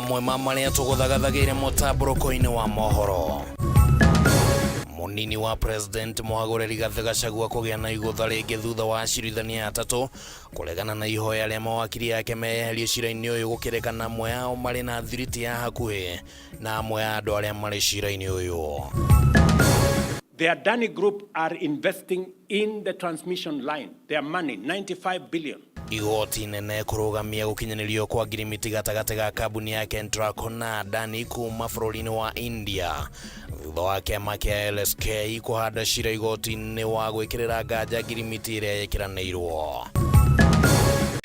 mamwe mamarĩa tũgũthagathageire mũtambũrũko-inĩ wa mohoro. Munini wa President Nyahururu Gachagua kũgĩa na igũtha rĩngĩ thutha wa acirithania atatũ kũregana na ihoya rĩa mawakiri yake meyeherie cira-inĩ ũyũ gũkĩrĩkana amwe ao marĩ na thiriti ya hakuhĩ na amwe a andũ arĩa marĩ cira-inĩ ũyũ. The Adani Group are investing in the transmission line. Their money, 95 billion. Igoti nene kũrũgamia gũkinyanĩrio kwa ngirimiti gatagatĩ ga kambuni ya Kentraco na Adani kuma bũrũri-inĩ wa India. Thutha wa kĩama kĩa LSK kũhanda cira igoti-inĩ wa gwĩkĩrĩra nganja ngirimiti ĩrĩa yĩkĩranĩirwo.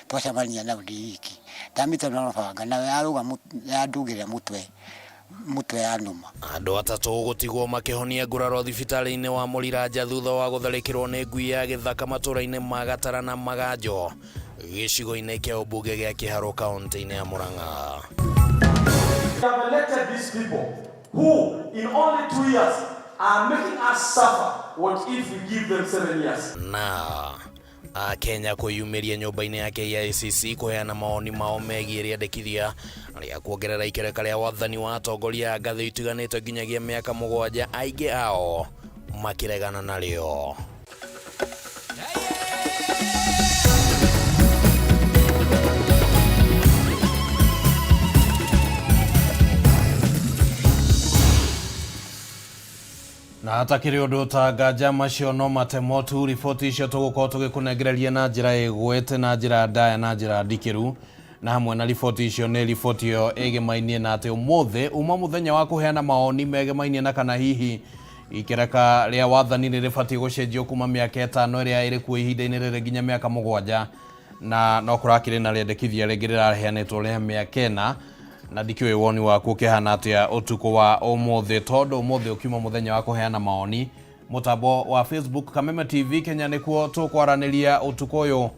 Twacemania na ũndiki. Tamĩte na banga na yarũga yandugire mutwe ya numa. Andũ atatũ gũtigwo makĩhonia nguraro thibitarĩ-inĩ wa Mũriraja thutha wa gũtharĩkĩrwo nĩ ngui ya gĩthaka matũũra-inĩ ma Gatara na Maganjo gĩcigo-inĩ kĩa ũmbunge gĩa Kĩharo kaunti-inĩ ya Murang'a. We have elected these people who in only 2 years are making us suffer. What if we give them 7 years? Na Kenya kũyumĩria nyũmba-inĩ ya KICC kũheana mawoni mao megiĩ rĩendekithia rĩa kuongerera ikereka rĩa wathani wa atongoria a ngathĩ itiganĩte nginyagia mĩaka 7, aingĩ ao makĩregana narĩo. Na hatakĩrĩ ũndũ ta nganja macio no matemo tu, riboti icio tũgũkorwo tũgĩkũnengereria na njĩra ĩgwete, na njĩra ndaya, na njĩra ndikĩru. Na hamwe na riboti icio nĩ riboti ĩyo ĩgemainie na atĩ ũmũthĩ uma mũthenya wa kũheana mawoni megemainie na kana hihi ikereka rĩa wathani nĩ rĩbatiĩ gũcenjio kuma mĩaka 5 ĩrĩa ĩrĩ kuo ihinda-inĩ rĩrĩ nginya mĩaka 7, na no kũrakĩrĩ na rĩendekithia rĩngĩ rĩraheanĩtwo rĩa mĩaka 4. Na ndikiwe woni waku kĩhana atĩa ũtukũ wa ũmũthĩ, tondũ ũmũthĩ ũkiuma mũthenya wa kũheana mawoni. Mũtambo wa Facebook Kameme TV Kenya nĩkuo tũkwaranĩria ũtukũ ũyũ,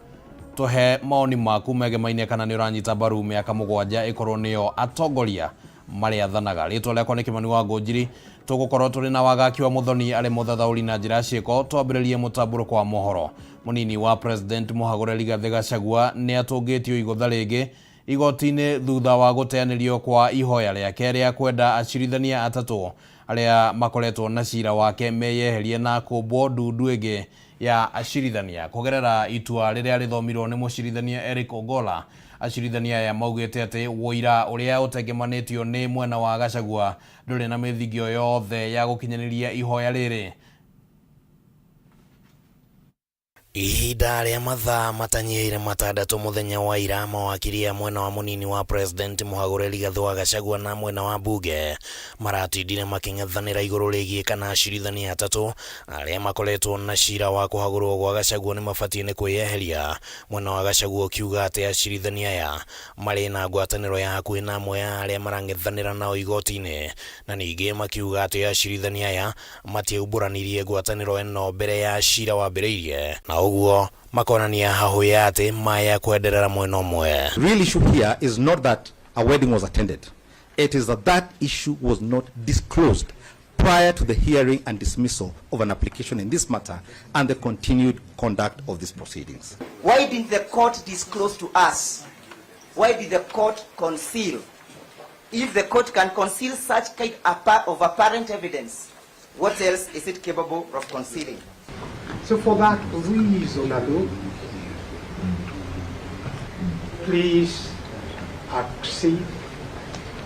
tũhe mawoni maku megemainie kana nĩ ũranyita mbaru mĩaka 7 ĩkorwo nĩyo atongoria marĩa athanaga. Rĩtwa rĩakwa nĩ Kimani wa Ngũnjiri, tũgũkorwo tũrĩ na wagaki wa Muthoni arĩ mũthathaũri na njĩra ciĩko. Twambĩrĩrie mũtambũrũko wa mohoro. Munini wa President Nyahururu Gachagua nĩ atũngĩtio igũtha rĩngĩ igoti-inĩ thutha wa gũteanĩrio kwa ihoya rĩake rĩa kwenda acirithania atatũ arĩa makoretwo na cira wake meyeherie na kũmbwo ndundu ĩngĩ ya acirithania kũgerera itua rĩrĩa rĩthomirwo nĩ mũcirithania Eric Ogolla. Acirithania aya maugĩte atĩ wũira ũrĩa ũtengemanĩtio nĩ mwena wa Gachagua ndũrĩ na mĩthingio yothe ya gũkinyanĩria ihoya rĩrĩ. Ihinda rĩa mathaa matanyihĩire 6 mũthenya wa ira, mawakiri ya mwena wa munini wa President Nyahururu Gachagua na mwena wa mbunge maratindire makĩng'ethanĩra igũrũ rĩgiĩ kana acirithania atatũ arĩa makoretwo na cira wa kũhagũrwo gwa Gachagua nĩ mabatiĩ nĩ kwĩyeheria. Mwena wa Gachagua ũkiuga atĩ acirithania aya marĩ na ngwatanĩro ya hakuhĩ na amwe ya arĩa marang'ethanĩra nao igoti-inĩ, na ningĩ makiuga atĩ acirithania aya matiaumbũranirie ngwatanĩro ĩno mbere ya cira wambĩrĩirie, na uguo makonania hahoya ati maya kwenderera mwena ũmwe. Real issue here is not that a wedding was attended. It is that that issue was not disclosed prior to the hearing and dismissal of an application in this matter and the continued conduct of these proceedings. Why didn't the court disclose to us? Why did the court conceal? If the court can conceal such kind of apparent evidence, what else is it capable of concealing? So for that reason alone, please accede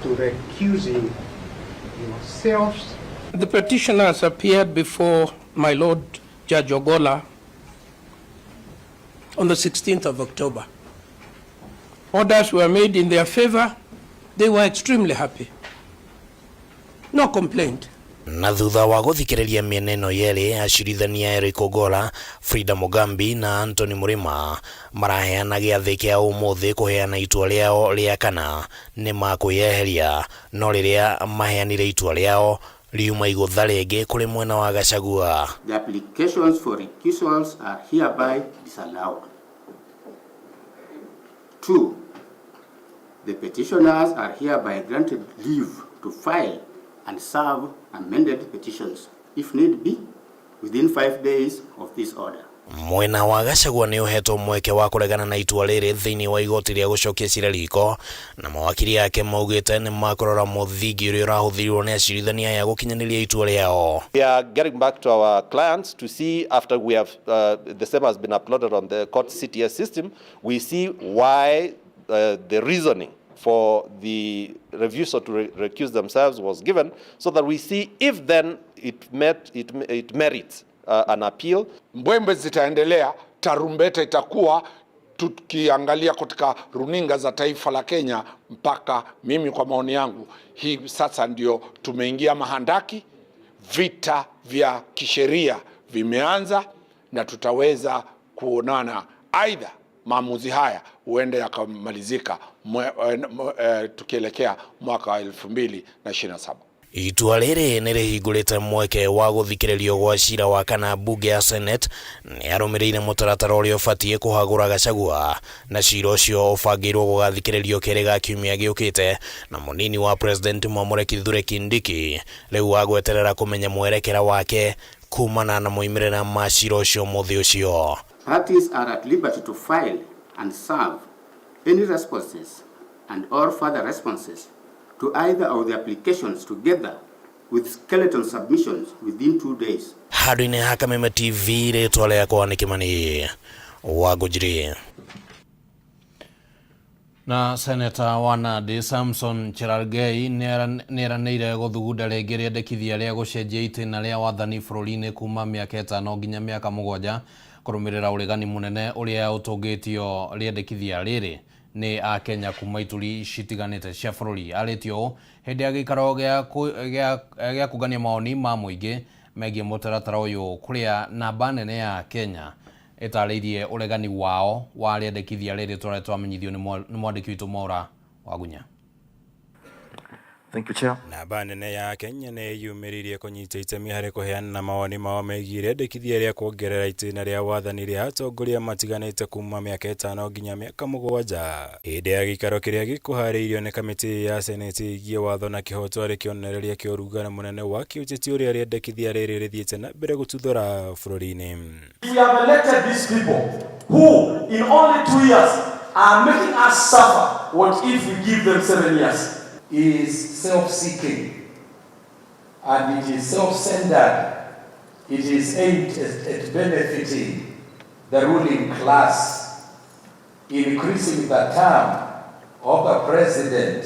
to recusing yourselves. The petitioners appeared before my Lord Judge Ogolla on the 16th of October. Orders were made in their favor. They were extremely happy. No complaint. Na thutha wa gũthikĩrĩria mĩena ĩno yerĩ, acirithania Eric Ogolla, Frida Mugambi na Anthony Murima maraheana gĩathĩ kĩa ũmũthĩ kũheana itua rĩao rĩa kana nĩ makwĩyeheria, no rĩrĩa maheanire itua rĩao riuma igũtha rĩngĩ kũrĩ mwena wa Gachagua. The applications for recusals are hereby disallowed. 2. The petitioners are hereby granted leave to file and serve amended petitions, if need be, within 5 days of this order. Mwena wa Gachagua nĩ ũhetwo mweke wa kũregana na itua rĩrĩ thĩinĩ wa igoti rĩa gũcokia cira riko, na mawakiri yake maugĩte nĩ makũrora mũthingi ũrĩa ũrahũthĩrirwo nĩ acirithania aya gũkinyanĩria itua rĩao. We are getting back to our clients to see, after we have the same has been uploaded on the court CTS system, we see why the reasoning for the refusal to recuse themselves was given, so that we see if then it merits an appeal. Mbwembe zitaendelea, tarumbeta itakuwa tukiangalia katika runinga za taifa la Kenya, mpaka mimi kwa maoni yangu hii sasa ndio tumeingia mahandaki, vita vya kisheria vimeanza, na tutaweza kuonana aidha maamuzi haya huenda yakamalizika tukielekea mwaka wa 2027. Itua rĩrĩ nĩ rĩhingũrĩte mweke wa gũthikĩrĩrio gwa cira wa kana bunge ya Senate nĩ arũmĩrĩire mũtaratara ũrĩa ũbatiĩ kũhagũra Gachagua, na cira ũcio ũbangĩirwo gũgathikĩrĩrio kerĩ ga kiumia gĩũkĩte, na mũnini wa president Mwamũre Kithure Kindiki rĩu agweterera kũmenya mwerekera wake kumana na moimĩrĩra ma cira ũcio mũthĩ ũcio. Parties are at liberty to file and serve any responses and or further responses to either of the applications together with skeleton submissions within 2 days. Handũ-inĩ ha Kameme TV, rĩtwa rĩakwa nĩ Kĩmani wa Ngũnjiri. Na Senator wa Nandi Samson Cherargei nĩeranĩire gũthugunda rĩngĩ rĩendekithia rĩa gũcenjia itĩna rĩa wathani bũrũri-inĩ kuma mĩaka 5 nginya mĩaka 7 kũrũmĩrĩra ũregani mũnene ũrĩa ũtũngĩtio rĩendekithia rĩrĩ nĩ a Kenya kuma ituri citiganĩte cia bũrũri. Arĩtio hĩndĩ ya gĩikaro gĩa kũngania mawoni ma mũingĩ megiĩ mũtaratara ũyũ, kũrĩa namba nene ya Kenya ĩtarĩirie ũregani wao wa rĩendekithia rĩrĩ tũrĩa twamenyithio nĩ mwandĩki witũ Maura Wagunya. Thank you, Chair. Namba nene ya Kenya nĩ yumĩrĩirie kũnyita itemi harĩ kũheana mawoni mao megiĩ rĩendekithia rĩa kuongerera itĩna rĩa wathani rĩa atongoria matiganĩte kuma mĩaka 5 nginya mĩaka 7. Hĩndĩ ya gĩikaro kĩrĩa gĩkuharĩirio nĩ kamĩtĩ ya Senate ĩgiĩ watho na kĩhoto arĩ kĩonereria kĩa ũrugano mũnene wa kĩũteti ũrĩa rĩendekithia rĩrĩ rĩthiĩte na mbere gũtuthũra bũrũri-inĩ. We have elected these people who in only 2 years are making us suffer. What if we give them 7 years? Is self-seeking and it is self-centered. It is aimed at benefiting the ruling class, increasing the term of the president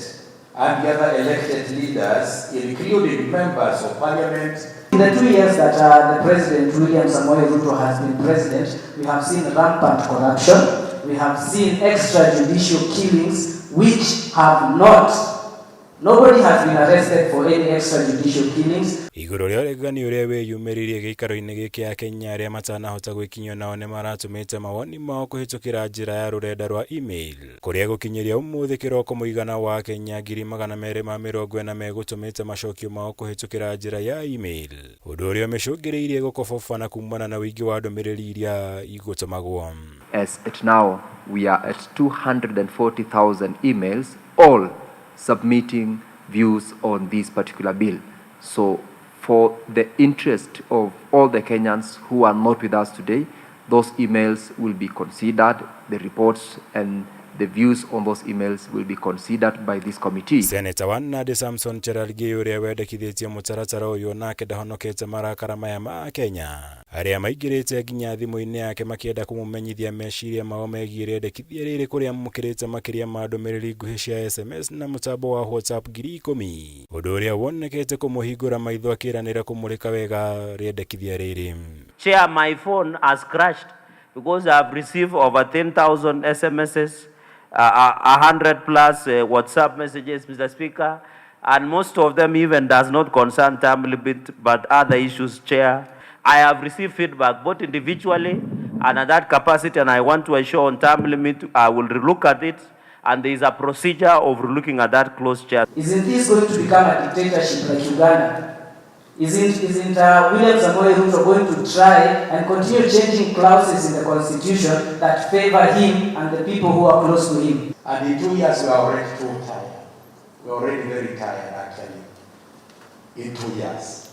and the other elected leaders, including members of parliament. In the 2 years that the President William Samoei Ruto has been president, we have seen rampant corruption. We have seen extrajudicial killings which have not. Nobody has been arrested for any extrajudicial killings. Igũrũ rĩa ũregani ũrĩa wĩyumĩririe gĩikaro-inĩ gĩkĩ ya Kenya, arĩa matanahota gwĩkinyio nao nĩ maratũmĩte mawoni mao kũhĩtũkĩra njĩra ya rũrenda rwa email, kũrĩa gũkinyĩria ũmũthĩ kĩroko mũigana wa Kenya 240 megũtũmĩte macokio mao kũhĩtũkĩra njĩra ya email, ũndũ ũrĩa ũmĩcũngĩrĩirie gũkobobana kumana na ũingĩ wa ndũmĩrĩri iria igũtũmagwo. As at now, we are at 240,000 emails, all submitting views on this particular bill. So for the interest of all the Kenyans who are not with us today, those emails will be considered, the reports and the views on those emails will be considered by this committee. Senator wa Nandi Samson Cherargei ũrĩa wendekithĩtie mũtaratara ũyũ nake ndahonokete marakara maya ma Kenya, arĩa maingĩrĩte nginya thimũ-inĩ yake makĩenda kũmũmenyithia meciria mao megiĩ rĩendekithia rĩrĩ, kũrĩa mũkĩrĩte makĩria ma ndũmĩrĩri nguhĩ cia SMS na mũtambo wa WhatsApp 10,000, ũndũ ũrĩa wonekete kũmũhingũra maitho akĩranĩra kũmũrĩka wega rĩendekithia rĩrĩ. Chair, my phone has crashed because I have received over 10,000 SMSs, 100 plus WhatsApp messages, Mr. Speaker, and most of them even does not concern term limit but other issues, Chair. I have received feedback both individually and at that capacity, and I want to assure on term limit, I will look at it, and there is a procedure of looking at that close, Chair. Isn't this going to become a dictatorship like Uganda? Isn't William Samoei Ruto going to try and continue changing clauses in the constitution that favor him and the people who are close to him? And in 2 years we are already too tired. We are already very tired actually. In 2 years.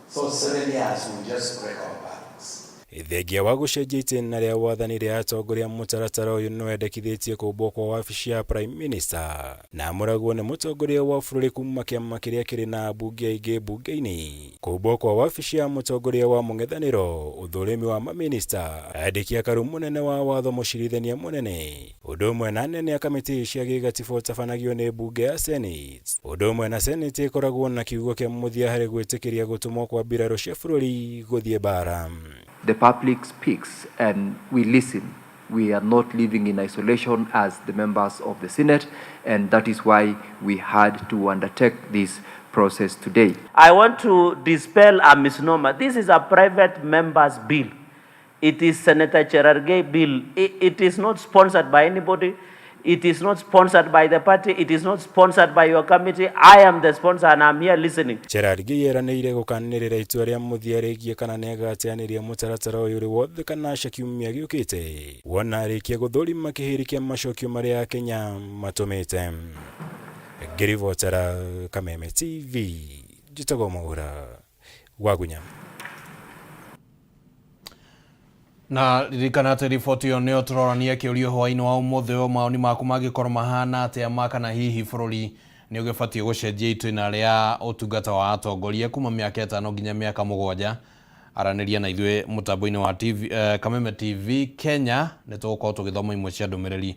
So 7 years will just break our backs. Thengia wa gucenjia itĩna rĩa wathani rĩa atongoria mũtaratara ũyũ nĩwendekithĩtie kũmbwo kwa wabici ya Prime Minister na mũragwo nĩ mũtongoria wa bũrũri kuma kĩama kĩrĩa kĩrĩ na ambunge aingĩ bunge-inĩ. Kũmbwo kwa wabici ya mũtongoria wa mũng'ethanĩro, ũthũrĩmi wa mamĩnĩsta, andĩki a karu mũnene wa watho mũcirithania mũnene, ũndũ ũmwe na anene a kamĩtĩ cia gĩgatiba ũtabanagio nĩ bunge ya Senate. Ũndũ ũmwe na Senate ĩkoragwo na kiugo kĩa mũthia harĩ gwĩtĩkĩria gũtũmwo kwa mbirarũ cia bũrũri gũthiĩ bara. The public speaks and we listen. We are not living in isolation as the members of the Senate, and that is why we had to undertake this process today. I want to dispel a misnomer. This is a private member's bill. It is Senator Cherargei bill. It is not sponsored by anybody. It is not sponsored by the party. It is not sponsored by your committee. I am the sponsor and I'm here listening. Cherargei eranĩire gũkanĩrĩra itua rĩa mũthia rĩgiĩ kana nĩagateanĩria mũtaratara ũyũ ũrĩ wothe kana aca kiumia gĩũkĩte, wona arĩkia gũthũrima kĩhĩri kĩa macokio marĩa Kenya matũmĩte. Ngĩribotera Kameme TV, njĩtagwo Mwaura wa Gunya. Na ririkana atĩ riboti ĩyo nĩyo tũrorania kĩũrio hwaĩ-inĩ wa ũmũthĩ o maoni maku mangĩkorwo mahana atĩa ma kana hihi bũrũri nĩ ũgĩbatiĩ gũcenjia itũna rĩa ũtungata wa atongoria kuma mĩaka 5 nginya mĩaka 7. Aranĩria na ithuĩ mũtambo-inĩ wa TV, Kameme TV Kenya nĩ tũgũkorwo tũgĩthoma imwe cia ndũmĩrĩri.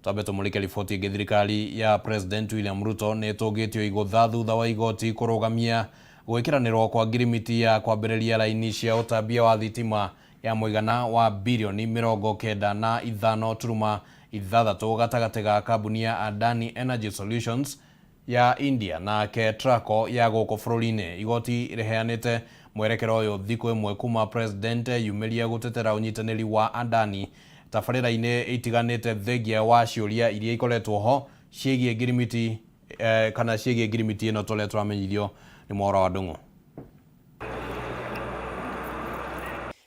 Twambe tũmũrĩke riboti ĩngĩ. Thirikari ya President William Ruto nĩ ĩtũngĩtio igũtha thutha wa igoti kũrũgamia gwĩkĩranĩrwo kwa ngirimiti ya kwambĩrĩria laini cia ũtambia wa thitima ya mũigana wa bilioni 95.6 gatagatĩ ga kambuni ya Adani Energy Solutions ya India na Ketraco ya gũkũ bũrũri-inĩ. Igoti rĩheanĩte mwerekero ũyũ thikũ ĩmwe kuma President yumĩria gũtetera ũnyitanĩri wa Adani tabarĩra-inĩ itiganĩte thengia wa ciũria iria ikoretwo ho ciĩgiĩ ngirimiti kana ciĩgiĩ ngirimiti ĩno tũrĩa tũramenyithio nĩ Mwaura wa Ndung'u.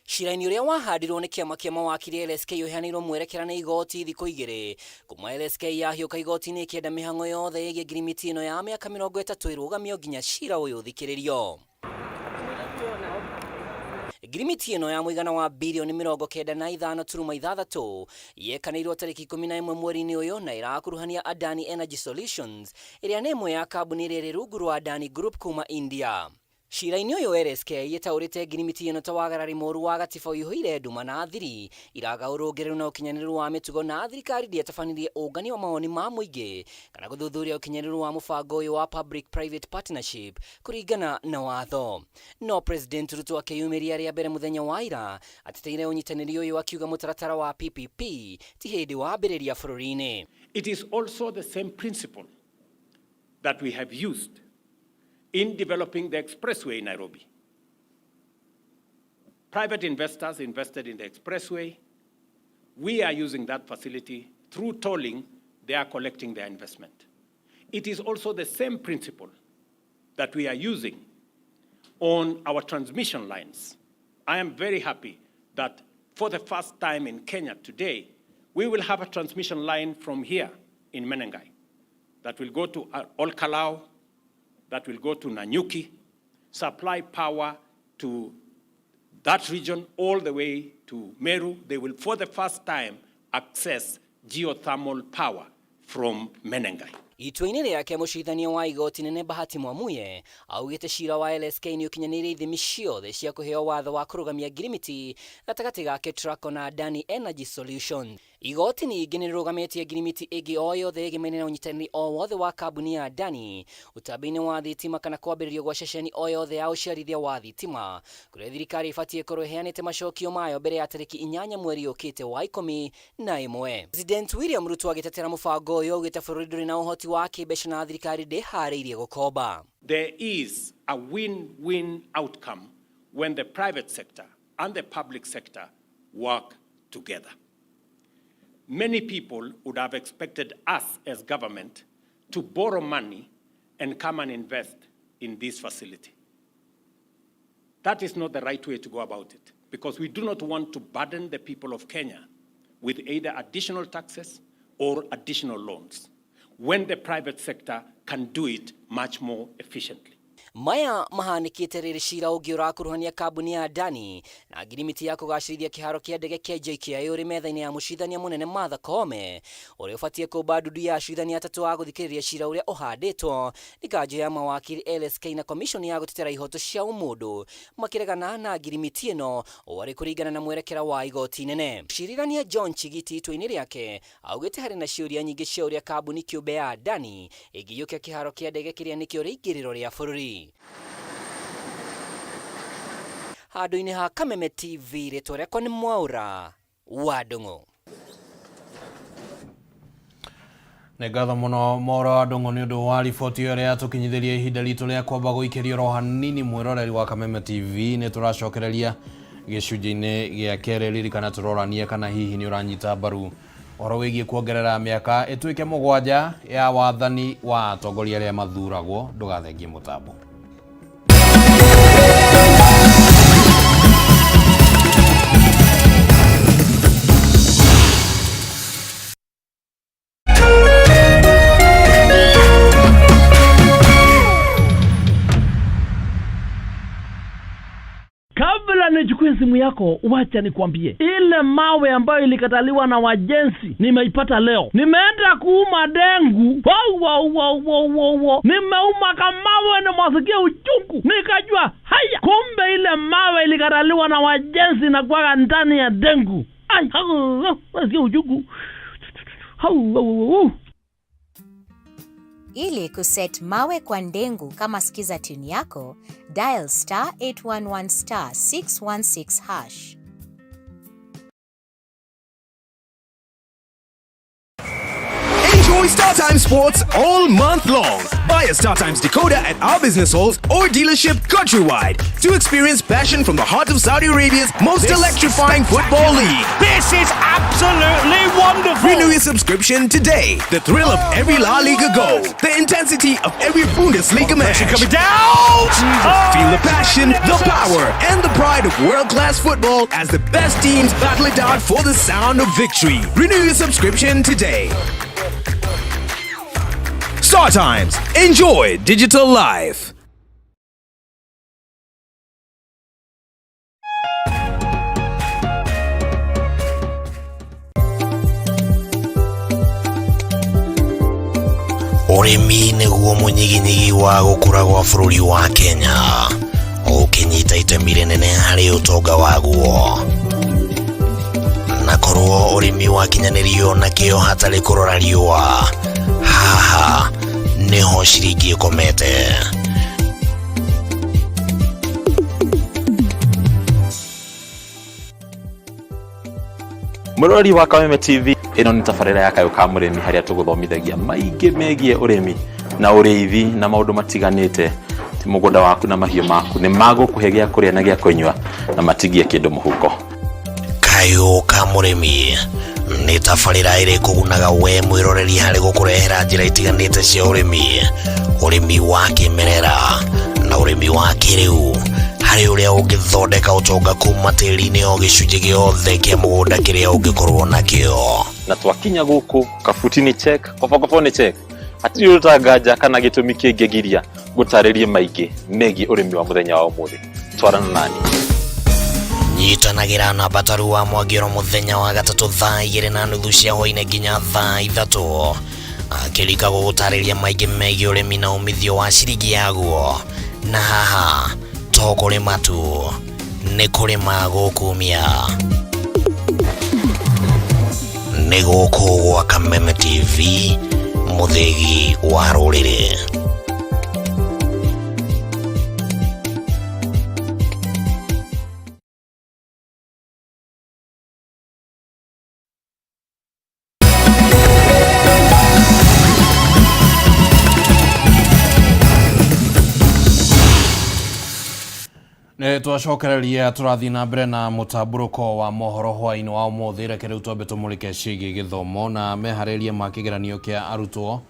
Cira-inĩ ũrĩa wahandirwo nĩ kĩama kĩa mawakiri LSK ũheanĩirwo mwerekera nĩ igoti thikũ igĩrĩ kuma LSK yahiũka igoti-inĩ ĩkĩenda mĩhang'o yothe ĩgiĩ ngirimiti ĩno ya mĩaka 30 ĩrũgamio nginya cira ũyũ ũthikĩrĩrio. Ngirimiti ĩno ya mũigana wa bilioni 95.6 yekanĩirwo tarĩki 11 mweri-inĩ ũyũ na ĩrakuruhania Adani Energy Solutions ĩrĩa nĩ ĩmwe ya kambuni ĩrĩa ĩrĩ rungu rwa Adani Group kuma India. Cira-inĩ ũyũ LSK ĩtaũrĩte ngirimiti ĩno ta wagarari moru wa gatiba ũihũire nduma na thiri iragaũrwo ũngereru na ũkinyanĩru wa mĩtugo na thirikari ndĩatabanirie ũngania wa mawoni ma mũingĩ kana gũthuthuria ũkinyanĩru wa mũbango ũyũ wa public private partnership kũringana na watho. No President Ruto akĩyumĩria rĩa mbere mũthenya wa ira ateteire ũnyitanĩri ũyũ akiuga mũtaratara wa PPP ti hĩndĩ wambĩrĩria bũrũri-inĩ. It is also the same principle that we have used in developing the expressway in Nairobi. Private investors invested in the expressway. We are using that facility through tolling. They are collecting their investment. It is also the same principle that we are using on our transmission lines. I am very happy that for the first time in Kenya today, we will have a transmission line from here in Menengai that will go to Olkalau, that will go to Nanyuki, supply power to that region all the way to Meru. They will, for the first time, access geothermal power from Menengai. Itua-inĩ rĩake mũcirithania wa igoti nene Bahati Mwamuye augĩte cira wa LSK nĩ ũkinyanĩire ithimi ciothe cia kũheo watho wa kũrũgamia ngirimiti gatagatĩ ga Ketraco na Adani Energy Solutions. Igoti ningĩ nĩ rĩrũgamĩtie ngirimiti ĩngĩ o yothe ĩgĩmene na ũnyitanĩri o wothe wa kambuni ya Adani ũtambi-inĩ wa thitima kana kwambĩrĩrio gwa ceceni o yothe ya ũciarithia wa thitima kũrĩa thirikari ĩbatiĩ ĩkorwo ĩheanĩte macokio mayo mbere ya tarĩki 8 mweri ũkĩte wa 11. President William Ruto agĩtetera mũbango ũyũ augĩte bũrũri ndũrĩ na ũhoti wa kĩmbeca na thirikari ndĩharĩirie gũkomba. There is a win-win outcome when the private sector and the public sector work together. Many people would have expected us as government to borrow money and come and invest in this facility. That is not the right way to go about it, because we do not want to burden the people of Kenya with either additional taxes or additional loans when the private sector can do it much more efficiently. maya mahanikite riri cira ungi urakuruhania kambuni ya Adani na ngirimiti ya kugacirithia kiharo kia ndege kia JKIA uri metha-ini ya mucithania munene Martha Kameme uria ubatie kumba ndudu ya acirithania atatu a guthikiriria cira uria uhanditwo ni kanjo ya mawakiri LSK na commission ya gutetera ihoto cia umundu makiregana na ngirimiti ino wari kuringana na mwerekera wa igoti nene. Cirithania John Chigiti itwa-ini riake augite hari na ciuria nyingi cia uria kambuni kiumbe ya Adani igiyukia kiharo kia ndege kiria nikio riingiriro ria bururi. Handu-ini ha Kameme TV ritwa riakwa ni Mwaura wa Ndung'u. Nĩ ngatho mũno Mwaura wa Ndung'u nĩ ũndũ wa riboti ĩyo ĩrĩa tũkinyithĩrie ihinda ritũ rĩa kwamba gũikĩria oro hanini mwĩroreri wa Kameme TV. Nĩ tũracokereria gĩcunjĩ-inĩ gĩa kerĩ, ririkana tũrorania kana hihi nĩ ũranyita mbaru ũhoro wĩgiĩ kuongerera mĩaka ĩtuĩke 7 ya wathani wa atongoria arĩa mathuragwo. Ndũgathengie mũtambo. Kabla nichukue simu yako, wacha nikwambie, ile mawe ambayo ilikataliwa na wajenzi nimeipata leo. Nimeenda kuuma dengu. Nimeuma kamawe na mwasikia uchungu. Nikajua, haya, kumbe ile mawe ilikataliwa na wajenzi na kwa ndani ya dengu. Mwasikia uchungu. Ili kuset mawe kwa ndengu kama sikiza tune yako, dial *811*616#. Enjoy StarTimes Sports all month long. Buy a StarTimes decoder at our business halls or dealership countrywide to experience passion from the heart of Saudi Arabia's most electrifying football league. This is absolutely wonderful. Renew your subscription today. The thrill of every La Liga goal, the intensity of every Bundesliga match. Coming down. Feel the passion, the power, and the pride of world-class football as the best teams battle it out for the sound of victory. Renew your subscription today. StarTimes. Enjoy digital life. Urimi nĩguo mũnyiginyigi wa gũkũra gwa bũrũri wa Kenya, ũkĩnyita itemi rĩnene harĩ ũtonga waguo. Na korwo ũrĩmi wakinyanĩrio na kĩo hatarĩ kũrora riũa, haha nĩho ciringi ĩkomete. Mũrori wa Kameme TV, ĩno nĩ tabarĩra ya Kayũ ka mũrĩmi harĩa tũgũthomithagia maingĩ megiĩ ũrĩmi na ũrĩithi na maũndũ matiganĩte. Ti mũgũnda waku na mahiũ maku nĩ magũkũhe gĩa kũrĩa na gĩa kũnyua na matigie kĩndũ mũhuko. Kayũ ka mũrĩmi nĩ tabarĩra ĩrĩ kũgunaga we mwĩroreri harĩ gũkũrehera njĩra itiganĩte cia ũrĩmi wa kĩmerera na ũrĩmi wa kĩrĩu, harĩ ũrĩa ũngĩthondeka ũtonga kuma tĩri-inĩ o gĩcunjĩ gĩothe kĩa mũgũnda kĩrĩa ũngĩkorwo nakĩo. Na twakinya gũkũ kabuti-inĩ check, kobo-kobo-nĩ check, hatirĩ ũtanganja kana gĩtũmi kĩngĩgiria gũtarĩrie maingĩ megiĩ ũrĩmi wa mũthenya wa ũmũthĩ. Twarana nani. Nyitanagĩra na Bataru wa Mwagĩro mũthenya wa gatatũ thaa 2:30 cia hwaĩ-inĩ nginya thaa 3, akĩrika gũgũtarĩria maingĩ megiĩ ũrĩmi na umithio wa ciringi yaguo. Na haha to kũrĩma tu, nĩ kũrĩma gũkumia. Nĩ gũkũ gwa Kameme TV, mũthegi wa rũrĩrĩ. Twacokereria tũrathiĩ na mbere na mũtambũrũko wa mohoro hwaĩ-inĩ wa ũmũthĩ. Reke rĩu twambe tũmũrĩke ciĩgiĩ gĩthomo na meharĩria ma kĩgeranio kĩa arutwo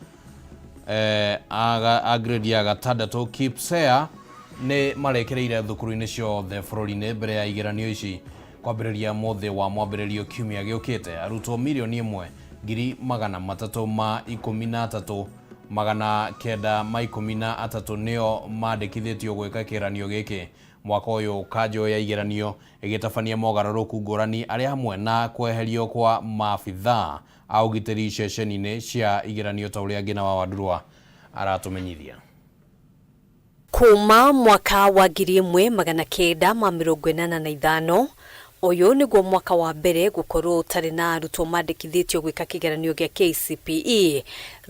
a grade ya gatandatũ KPSEA nĩ marekereire thukuru-inĩ ciothe bũrũri-inĩ mbere ya igeranio ici kwambĩrĩria mũthĩ wa mwambĩrĩrio kiumia gĩũkĩte. Arutwo 1,313,013 913 nio mandikithitio gwika kiranio giki mwaka uyu kanjo ya igeranio igitabania mogarũrũku ngũrani ari hamwe na kweherio kwa maabithaa au giteri ceceni-inĩ cia igeranio ta ũrĩa Ngina wa Wandurwa aratumenyithia. Kuma mwaka wa 1985 uyu niguo mwaka wa mbere gukorwo utari na arutwo mandikithitio gwika kigeranio gya KCPE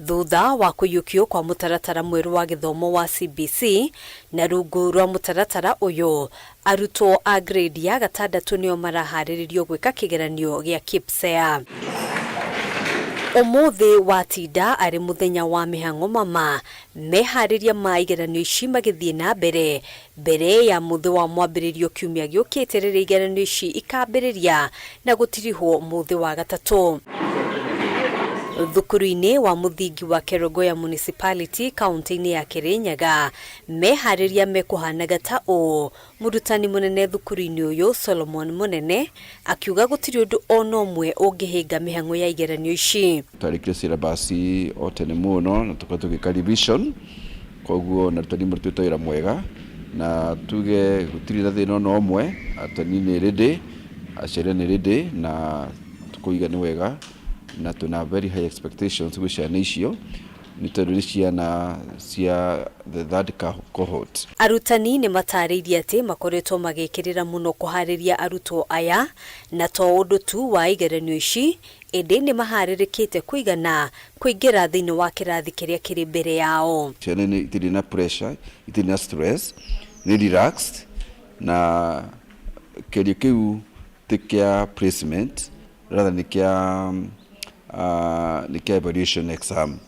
thutha wa kuyukio kwa mutaratara mweru wa githomo wa CBC na rungu rwa mutaratara uyu arutwo a grade ya gatandatu nio marahariririo gwika kigeranio gya KPSEA. Umuthi watinda ari muthenya wa mihang'o mama mehariria ma igeranio ici magithie na mbere ya muthi wa mwambiririo kiumia giukite rĩrĩa igeranio ici ikambĩrĩria na gutirihwo muthi wa gatatu. Thukuru-inĩ wa muthingi wa Kerogoya Municipality kaunti-inĩ ya Kirinyaga mehariria mekuhanaga ta ũũ. Murutani munene thukuru-inĩ uyu Solomon Munene akiuga gutiri undu ona umwe ungihinga mihang'o ya igeranio ici. Twarikire syllabus o tene muno na tuko tugika revision koguo na tutani murutito ira mwega na tuge gutiri thina no umwe atani ni ready achere ni ready na tukuiga ni wega na tuna very high expectations gwiciana icio ni tondu ciana cia the third cohort. Arutani ni matariirie ati makoretwo magikirira muno kuhariria arutwo aya na to undu tu wa igeranio ici indi ni maharirikite kuigana kuingira thiini wa kirathi kiria kiri mbere yao. Ciana ni itiri na pressure, itiri na stress, ni relaxed na kerio kiu tikia placement rather ni kia evaluation exam.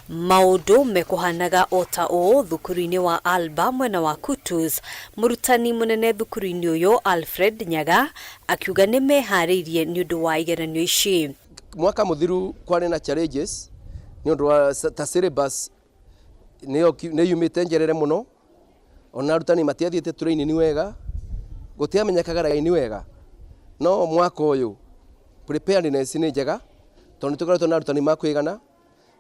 Maundu mekuhanaga ota o thukuru-inĩ wa Alba mwena wa Kutus. Murutani munene thukuru-inĩ uyu Alfred Nyaga akiuga ni mehariirie ni undu wa igeranio ici. Mwaka muthiru kwari na challenges ni undu wa ta syllabus ni yumite njerere muno ona arutani matiathiite turaini ni wega gutiamenyekaga ni wega no mwaka uyu preparedness ni njega tondu tukoretwo na arutani makwigana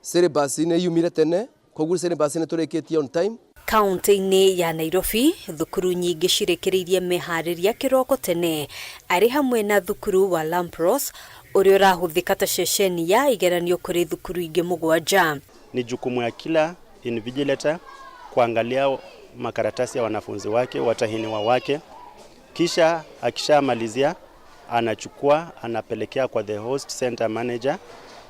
syllabus ni yumire tene koguo syllabus ni turikitie on time. Kaunti-inĩ ya Nairobi thukuru nyingi cirekereirie mehariria kiroko tene ari hamwe na thukuru wa Lampros uria urahuthika ta ceceni ya igeranio kuri thukuru ingi mugwanja. Ni jukumu ya kila invigilator kuangalia makaratasi ya wanafunzi wake, watahiniwa wake, kisha akishamalizia anachukua anapelekea kwa the host center manager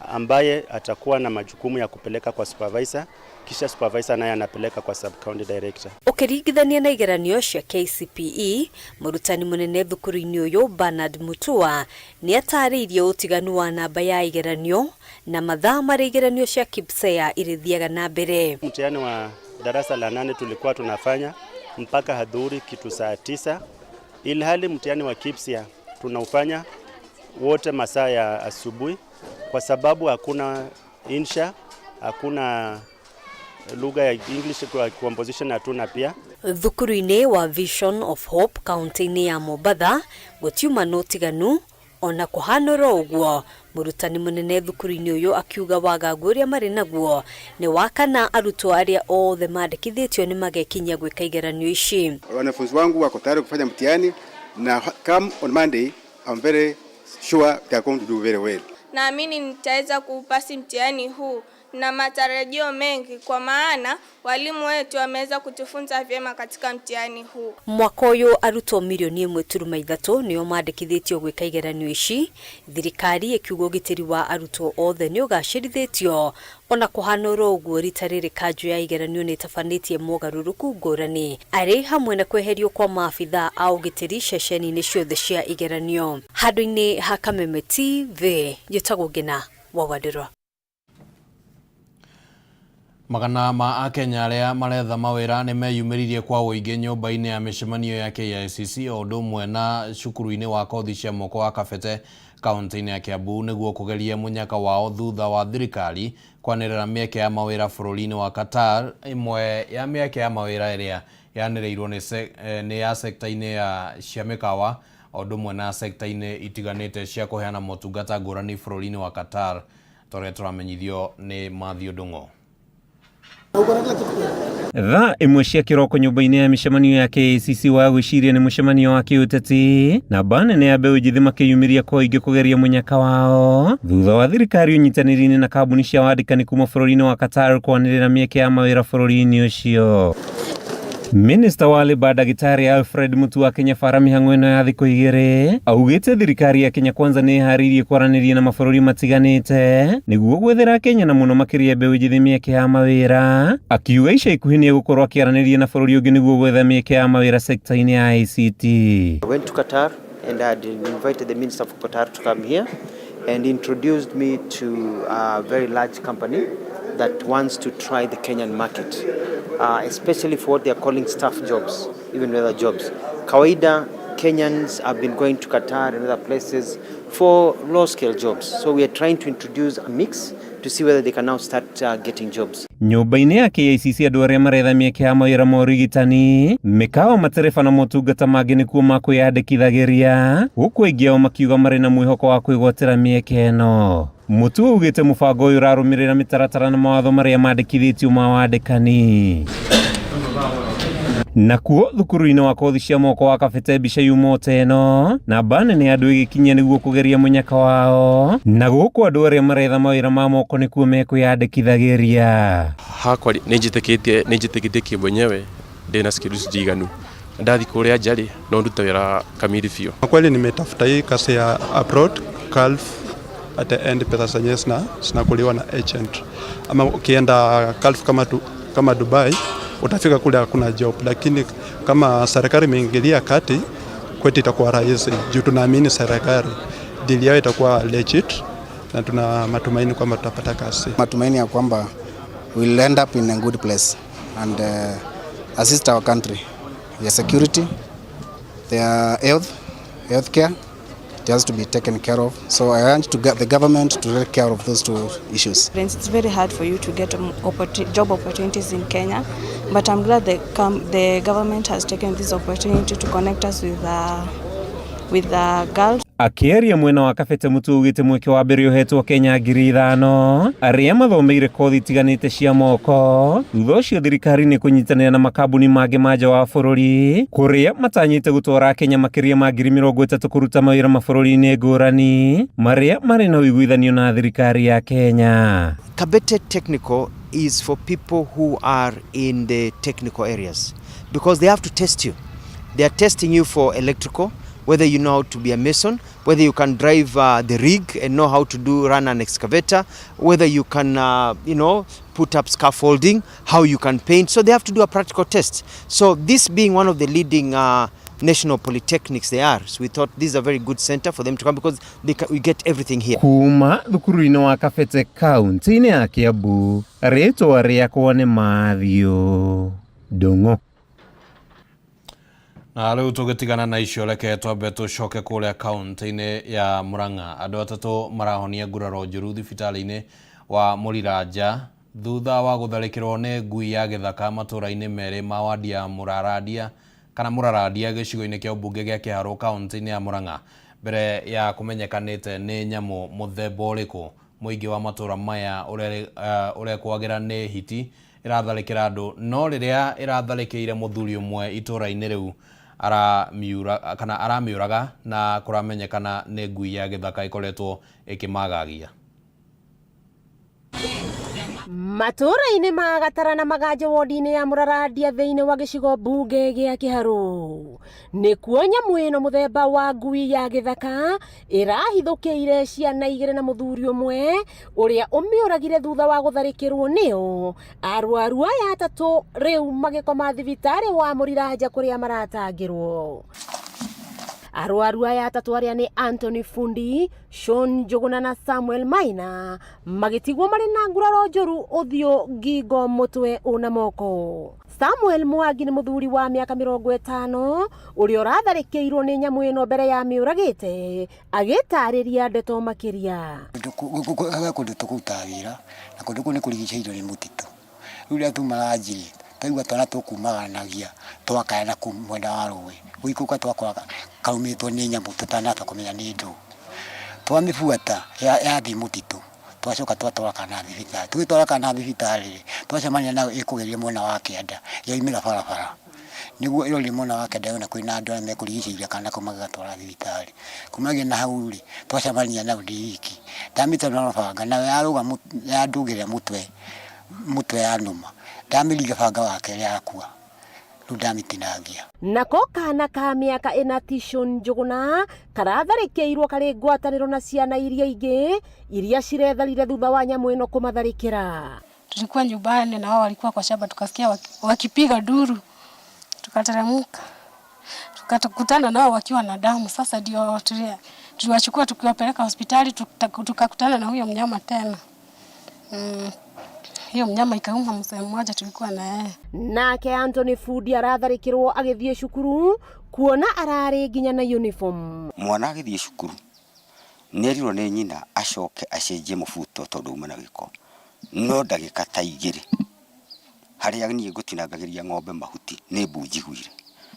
ambaye atakuwa na majukumu ya kupeleka kwa supervisor, kisha supervisor naye anapeleka kwa sub county director. Ukiringithania na igeranio cia KCPE, murutani munene thukuru-inĩ uyu Bernard Mutua ni atariirie utiganu wa namba ya igeranio na mathaa mari igeranio cia KPSEA irithiaga na mbere. Mtihani wa darasa la 8 tulikuwa tunafanya mpaka hadhuri kitu saa 9, ilhali mtihani wa KPSEA tunaufanya wote masaa ya asubuhi kwa sababu hakuna insha, hakuna lugha ya English kwa composition hatuna pia. Thukuru-inĩ wa Vision of Hope kaunti-inĩ ya Mombasa gutiuma notiganu ona kuhanora uguo. Murutani munene thukuru-inĩ uyu akiuga wagagu uria mari naguo ni wakana arutwo aria othe mandikithitio ni magekinya gwika igeranio ici. Wanafunzi wangu wako tayari kufanya mtihani na come on Monday I'm very sure they are going to do very well. Naamini nitaweza kupasi mtihani huu na matarajio mengi kwa maana walimu wetu wameweza kutufunza vyema katika mtihani huu. Mwaka uyu arutwo milioni 1.3 nio mandikithitio gwika igeranio ici. Thirikari ikiuga gitiri wa arutwo othe ni ugacirithitio ona kuhanora uguo rita riri kanjo ya igeranio ni tabanitie mogarũrũku ngũrani ari hamwe na kweherio kwa maabithaa au gitiri ceceni-inĩ ciothe cia igeranio. Handũ-inĩ ha Kameme TV njĩtagwo Ngina wa Wandurwa. Magana ma Akenya aria maretha mawira ni meyumiririe kwa uingi nyumba-ini ya micemanio ya KICC o ũndũ ũmwe na cukuru-ini wa kothi cia moko wa Kabete kaunti-ini ya Kiambu niguo kugeria munyaka wao thutha wa thirikari kwanĩrĩra mĩeke ya mawira bũrũri-inĩ wa Qatar. Imwe ya mĩeke ya mawira ĩrĩa yanĩrĩirwo nĩ ya sekta-inĩ ya cia mĩkawa o ũndũ ũmwe na sekta-inĩ itiganĩte cia kũheana motungata ngũrani bũrũri-inĩ wa Qatar. Tũrĩa tũramenyithio nĩ Matthew Ndung'u. Thaa imwe cia kiroko nyumba-inĩ ya mĩcemanio ya KCC wa gwĩciria nĩ mũcemanio wa kĩũteti na banene ya mbeũ njĩthĩ makĩyumĩria kwa ingĩ kũgeria mũnyaka wao thutha wa thirikari ũnyitanĩri-inĩ na kambuni cia wandĩkani kuma bũrũri-inĩ wa Qatar kwanĩrĩra mĩeke ya mawĩra bũrũri-inĩ ũcio. Minister wa Labour Daktari Alfred Mutua Kenya fara mĩhang'o ĩno ya thikũ igĩrĩ augĩte thirikari ya Kenya Kwanza nĩ ĩharĩirie kwaranĩria na mabũrũri matiganĩte nĩguo gwethera Kenya na mũno makĩria mbeũ njĩthĩ mĩeke ya mawĩra, akiuga ica ikuhĩ nĩ egũkorwo akĩaranĩria na bũrũri ũngĩ nĩguo gwetha mĩeke ya mawĩra sekta-inĩ ya ICT. I went to Qatar and I had invited the Minister of Qatar to come here and introduced me to a very large company that wants to try the Kenyan market, especially for what they are calling staff jobs, even other jobs. Kawaida, Kenyans have been going to Qatar and other places for low-scale jobs. So we are trying to introduce a mix to see whether they can now start getting jobs. Nyũmba-inĩ ya KICC andũ arĩa maretha mĩeke ya mawĩra ma ũrigitani, mĩkawa, matereba na motungata mangĩ nĩkuo makwĩyandĩkithagĩria, gũkũ aingĩ ao makiuga marĩ na mwĩhoko wa kwĩgwatĩra mĩeke ĩno. Mutua ugĩte mũbango ũyũ ũrarũmĩrĩra mĩtaratara na mawatho marĩa mandĩkithĩtio ma wandĩkani. Nakuo thukuru-inĩ wa kothi cia moko wa kabete mbica yumĩte ĩno na banene andũ ĩgĩkinyia nĩguo kũgeria mũnyaka wao, na gũkũ andũ arĩa maretha mawĩra ma moko nĩkuo mekwĩyandĩkithagĩria. Hakwa nĩnjĩtĩkĩtie mwenyewe ndĩna skills njiganu. Ndathi kũrĩa njarĩ no ndute wĩra kamili biũ. Kwa kweli nimetafuta hii kazi ya abroad Gulf at the end pesa zenyewe zinakuliwa na agent. Ama ukienda Gulf kama Dubai utafika kule hakuna job, lakini kama serikali imeingilia kati kwetu itakuwa rahisi juu tunaamini serikali deal yao itakuwa legit na tuna matumaini kwamba tutapata kazi. Matumaini ya kwamba we'll end up in a good place and assist our country. Their security, their healthcare, it has to be taken care of. So I want to get the government to take care of those two issues. It's very hard for you to get job opportunities in Kenya, but I'm glad the government has taken this opportunity to connect us with the girls. Akĩaria mwena wa kabete Mutua ugĩte mweke wa mbere ũhetwo Kenya 5,000 arĩa mathomeire kothi itiganĩte cia moko. Thutha ũcio thirikari nĩ kũnyitanĩra na makambuni mangĩ ma nja wa bũrũri kũrĩa matanyĩte gũtwara Kenya makĩria ma 30,000 kũruta mawĩra mabũrũri-inĩ ngũrani marĩa marĩ na ũiguithanio na thirikari ya Kenya. Kabete Technical is for people who are in the technical areas because they have to test you. They are testing you for electrical, whether you know how to be a mason, whether you can drive the rig and know how to run an excavator, whether you can, put up scaffolding, how you can paint. So they have to do a practical test. So this being one of the leading national polytechnics they are, so we thought this is a very good center for them to come because we get everything here. Kuma thukuru-inĩ wa kabete kaunti-inĩ ya Kiambu, rĩtwa rĩakwa nĩ Mathio Ndung'u. Na rĩu tũgĩtigana na icio reke twambe tũcoke kũrĩa kaunti-inĩ ya Murang'a. Andũ atatũ marahonia nguraro njũru thibitarĩ-inĩ wa Mũriranja thutha wa gũtharĩkĩrwo nĩ ngui ya gĩthaka matũũra-inĩ merĩ ma wadi ya Mũraradia gĩcigo-inĩ kĩa ũmbunge gĩa Kĩharũ kaunti-inĩ ya Murang'a. Mbere ya kũmenyekanĩte nĩ nyamũ mũthemba ũrĩkũ, mũingĩ wa matũũra maya ũrĩa kwagĩra nĩ hiti ĩratharĩkĩra andũ, no rĩrĩa ĩratharĩkĩire mũthuri ũmwe itũũra-inĩ rĩu aramiũraga na kũramenyekana nĩ ngui ya gĩthaka ĩkoretwo ĩkĩmagagia. Matũũra-inĩ ma Gatara na Maganja wodi-inĩ ya Mũraradia thĩinĩ wa gĩcigo mbunge gĩa Kĩharũ nĩkuo nyamũ ĩno mũthemba wa ngui ya gĩthaka ĩrahithũkĩire ciana igĩrĩ na mũthuri ũmwe ũrĩa ũmĩũragire thutha wa gũtharĩkĩrwo nĩyo. Arwaru aya atatũ rĩu magĩkoma thibitarĩ wa Mũriranja kũrĩa maratangĩrwo. Arwaru aya atatũ arĩa nĩ Anthony Fundi, Sean Njuguna na Samuel Maina magĩtigwo marĩ na nguraro njũru ũthiũ, ngingo, mũtwe na moko. Samuel Mwangi nĩ mũthuri wa mĩaka 50 ũrĩa ũratharĩkĩirwo nĩ nyamũ ĩno mbere ya mĩũragĩte, agĩtarĩria ndeto makĩria. Kũndũ tũkũruta wĩra na kũndũ kũu nĩ kũrigicĩirio nĩ mũtitũ. Rĩu rĩrĩa tumaranjire twaigua twana tũkumaganagia twakayana mwena wa rũĩ, gũikũka twakora kaumĩtwo nĩ nyamũ tũtanahota kũmenya nĩ ndũ. Twamĩbuata yathiĩ mũtitũ twacoka twatwara kana thibitari tugitwara kana thibitari twacemania nayo ikugeria mwena wa kianda yaimira barabara niguo iro limona wa kianda na kwina andu me kurigicĩria kana kumagatwara thibitari kumage na hau ri twacemania na ndiki ndamita no banga na yaruga yandugire mutwe ya numa ndamiriga banga wake yakua rudamitinangia nako kana ka miaka ina Tishon Njuguna karatharĩkĩirwo karĩ ngwatanĩro na ciana iria ingĩ iria ciretharire thutha wa nyamu ĩno kũmatharĩkĩra. Tulikuwa nyumbani na wao walikuwa kwa shamba, tukasikia wakipiga duru, tukateremka tukakutana nao wakiwa na damu. Sasa ndio tuliwachukua tukiwapeleka hospitali, tukakutana na huyo mnyama tena. Hiyo mnyama ikauma mzee mmoja tulikuwa na yeye. Nake Anthony Fudi aratharĩkĩrwo agĩthiĩ cukuru kuona ararĩ nginya na uniform. Mwana agĩthiĩ cukuru nerirwo nĩ nyina acoke acenjie mũbuto tondũ uma na gĩko. No ndagĩka ta igĩrĩ harĩa niĩ ngũtinangagĩria ng'ombe mahuti nĩ mbunjiguire.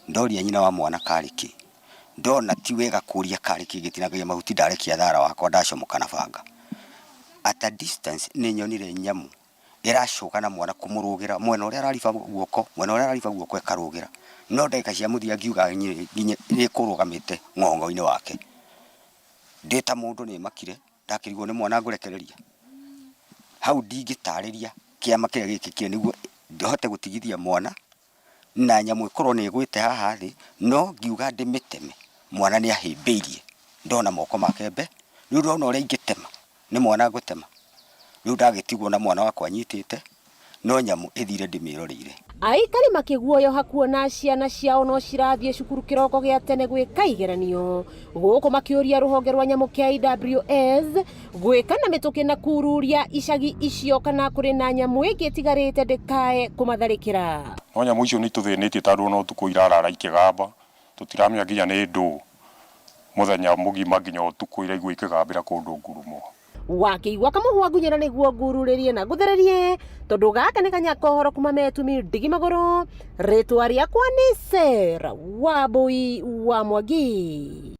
Ndoria nyina wa mwana karĩkĩ, ndona ti wega kũria karĩkĩ gĩtinangagia mahuti, ndarekia thara wakwa ndacomoka na banga. At a distance nĩ nyonire nyamu iracoka na mwana kumurugira mwena uria arariba guoko ekarugira. No ndagĩka cia mũthia ngiuga nginya ĩkũrũgamĩte ng'ongo-inĩ wake. Ndĩta mũndũ nĩ makire ndakĩrigwo nĩ mwana ngũrekereria. Hau ndingĩtarĩria kĩama kĩrĩa gĩkĩ kĩe nĩguo ndohote gũtigithia mwana na nyamũ ĩkorwo nĩ ĩgwĩte haha thĩ, no ngiuga ndĩmĩteme. Mwana nĩ ahĩmbĩirie, ndona moko make mbe, rĩu ndona ũrĩa ingĩtema nĩ mwana ngũtema. Rĩu ndagĩtigwo na mwana wakwa nyitĩte, no nyamũ ĩthire ndĩmĩroreire. Aikari makĩguoyoha kuona ciana ciao no cirathiĩ cukuru kĩroko gĩa tene gwĩka igeranio, gũkũ makĩũria rũhonge rwa nyamũ kĩa IWS gwĩka na mĩtũkĩ na kururia icagi icio kana kũrĩ na nyamũ ĩngĩ ĩtigarĩte ndĩkae kũmatharĩkĩra. No nyamũ icio nĩ tũthĩnĩtie tondũ no ũtukũ irarara ikĩgamba, tũtiramenya nginya nĩ ndũ mũthenya mũgima nginya ũtukũ iraigua ikĩgambĩra kũndũ ngurumo. Wakĩigua kamũhwa ngunyĩra nĩguo ngururĩrie na ngũthererie tondũ gaka nĩ kanyaka ũhoro kuma metumi ndigi magũrũ. Rĩtwa rĩakwa nĩ Sera Wambui wa Mwangi.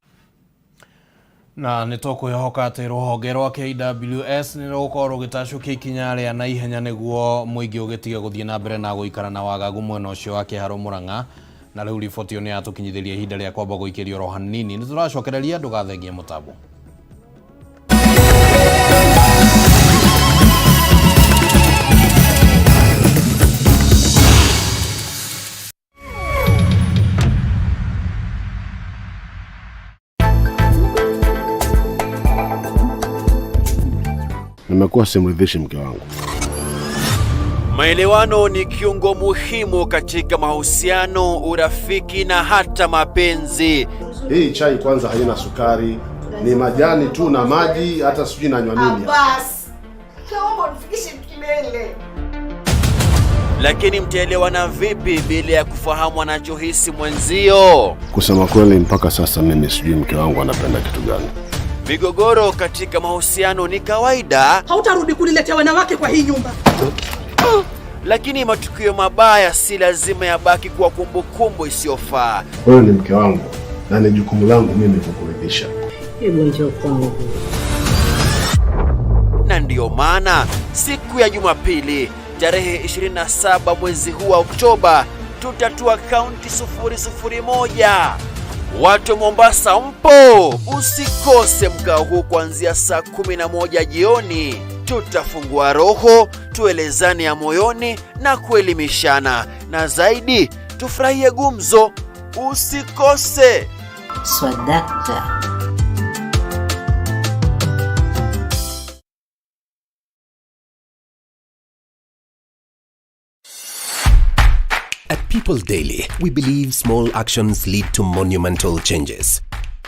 Na nĩtũkwĩhoka atĩ rũhonge rwa KWS nĩ rũgũkorwo rũgĩtacũkia ikinya rĩa na ihenya nĩguo mũingĩ ũgĩtige gũthiĩ na mbere na gũikara na wagagu mwena ũcio wa Kĩharo Mũrang'a. Na rĩu riboti ĩyo nĩ yatũkinyithĩria ihinda rĩa kwamba gũikĩrio ro hanini. Nĩtũracokereria ndũgathengie mũtambo. Nimekuwa simridhishi mke wangu. Maelewano ni kiungo muhimu katika mahusiano, urafiki na hata mapenzi. Hii chai kwanza haina sukari, ni majani tu na maji, hata sijui nanywa nini. Bas. Kaomba nifikishe kilele. Lakini mtaelewana vipi bila ya kufahamu anachohisi mwenzio? Kusema kweli mpaka sasa mimi sijui mke wangu anapenda kitu gani. Migogoro katika mahusiano ni kawaida. Hautarudi kuniletea wanawake kwa hii nyumba. Lakini matukio mabaya si lazima yabaki kwa kumbukumbu isiyofaa. Wewe ni mke wangu na ni jukumu langu mimi kukuridhisha. Hebu njoo kwangu. Na ndio maana siku ya Jumapili tarehe 27 mwezi huu wa Oktoba tutatua kaunti 001. Watu Mombasa mpo, usikose mkao huu kuanzia saa 11 jioni. Tutafungua roho, tuelezane ya moyoni na kuelimishana, na zaidi tufurahie gumzo. Usikose. Swadakta. At People Daily, we believe small actions lead to monumental changes.